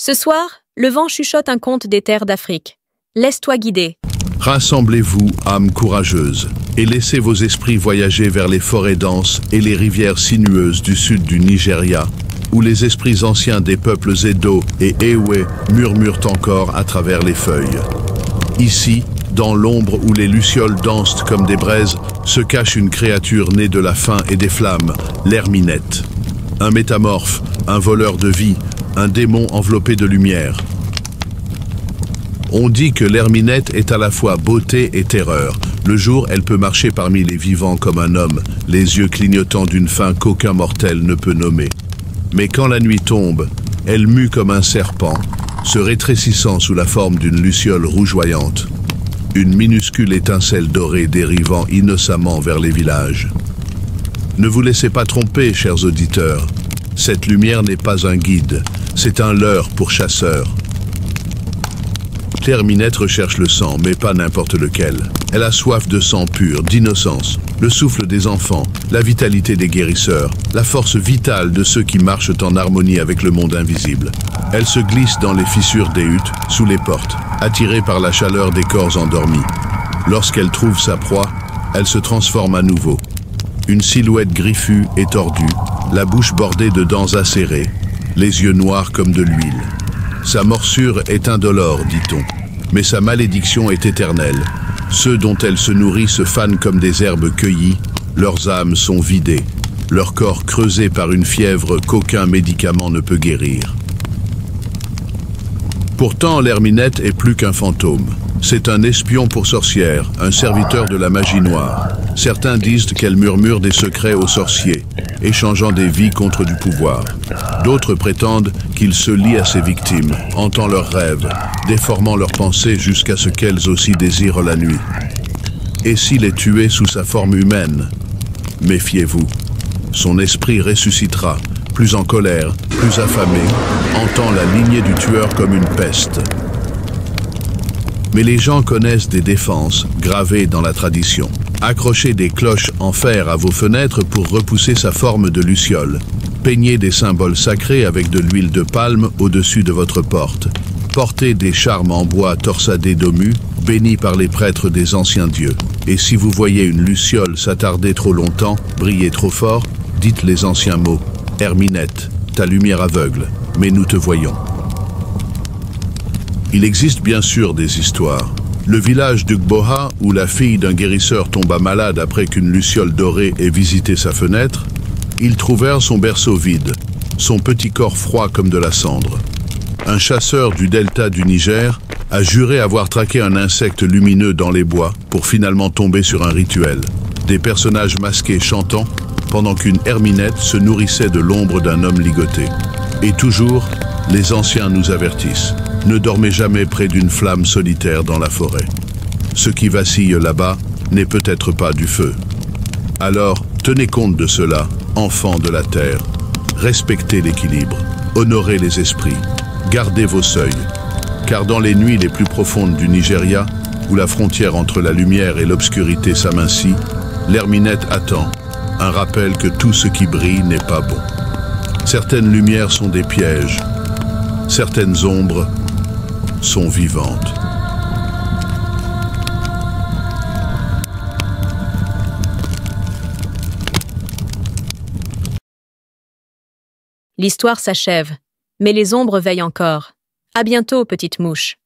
Ce soir, le vent chuchote un conte des terres d'Afrique. Laisse-toi guider. Rassemblez-vous, âmes courageuses, et laissez vos esprits voyager vers les forêts denses et les rivières sinueuses du sud du Nigeria, où les esprits anciens des peuples Edo et Ewe murmurent encore à travers les feuilles. Ici, dans l'ombre où les lucioles dansent comme des braises, se cache une créature née de la faim et des flammes, l'Herminette. Un métamorphe, un voleur de vie, un démon enveloppé de lumière. On dit que l'Herminette est à la fois beauté et terreur. Le jour, elle peut marcher parmi les vivants comme un homme, les yeux clignotants d'une faim qu'aucun mortel ne peut nommer. Mais quand la nuit tombe, elle mue comme un serpent, se rétrécissant sous la forme d'une luciole rougeoyante. Une minuscule étincelle dorée dérivant innocemment vers les villages. Ne vous laissez pas tromper, chers auditeurs. Cette lumière n'est pas un guide, c'est un leurre pour chasseurs. L'Herminette recherche le sang, mais pas n'importe lequel. Elle a soif de sang pur, d'innocence, le souffle des enfants, la vitalité des guérisseurs, la force vitale de ceux qui marchent en harmonie avec le monde invisible. Elle se glisse dans les fissures des huttes, sous les portes, attirée par la chaleur des corps endormis. Lorsqu'elle trouve sa proie, elle se transforme à nouveau. Une silhouette griffue et tordue, la bouche bordée de dents acérées, les yeux noirs comme de l'huile. Sa morsure est indolore, dit-on, mais sa malédiction est éternelle. Ceux dont elle se nourrit se fanent comme des herbes cueillies, leurs âmes sont vidées, leur corps creusé par une fièvre qu'aucun médicament ne peut guérir. Pourtant, l'Herminette est plus qu'un fantôme. C'est un espion pour sorcières, un serviteur de la magie noire. Certains disent qu'elle murmure des secrets aux sorciers, échangeant des vies contre du pouvoir. D'autres prétendent qu'il se lie à ses victimes, entend leurs rêves, déformant leurs pensées jusqu'à ce qu'elles aussi désirent la nuit. Et s'il est tué sous sa forme humaine? Méfiez-vous. Son esprit ressuscitera, plus en colère, plus affamé, hantant la lignée du tueur comme une peste. Mais les gens connaissent des défenses gravées dans la tradition. Accrochez des cloches en fer à vos fenêtres pour repousser sa forme de luciole. Peignez des symboles sacrés avec de l'huile de palme au-dessus de votre porte. Portez des charmes en bois torsadés d'omu, bénis par les prêtres des anciens dieux. Et si vous voyez une luciole s'attarder trop longtemps, briller trop fort, dites les anciens mots. Herminette, ta lumière aveugle, mais nous te voyons. Il existe bien sûr des histoires. Le village d'Ugboha, où la fille d'un guérisseur tomba malade après qu'une luciole dorée ait visité sa fenêtre, ils trouvèrent son berceau vide, son petit corps froid comme de la cendre. Un chasseur du delta du Niger a juré avoir traqué un insecte lumineux dans les bois pour finalement tomber sur un rituel. Des personnages masqués chantant, pendant qu'une Herminette se nourrissait de l'ombre d'un homme ligoté. Et toujours, les anciens nous avertissent. Ne dormez jamais près d'une flamme solitaire dans la forêt. Ce qui vacille là-bas n'est peut-être pas du feu. Alors, tenez compte de cela, enfants de la terre. Respectez l'équilibre, honorez les esprits, gardez vos seuils. Car dans les nuits les plus profondes du Nigeria, où la frontière entre la lumière et l'obscurité s'amincit, l'Herminette attend, un rappel que tout ce qui brille n'est pas bon. Certaines lumières sont des pièges, certaines ombres sont vivantes. L'histoire s'achève, mais les ombres veillent encore. À bientôt, petite mouche.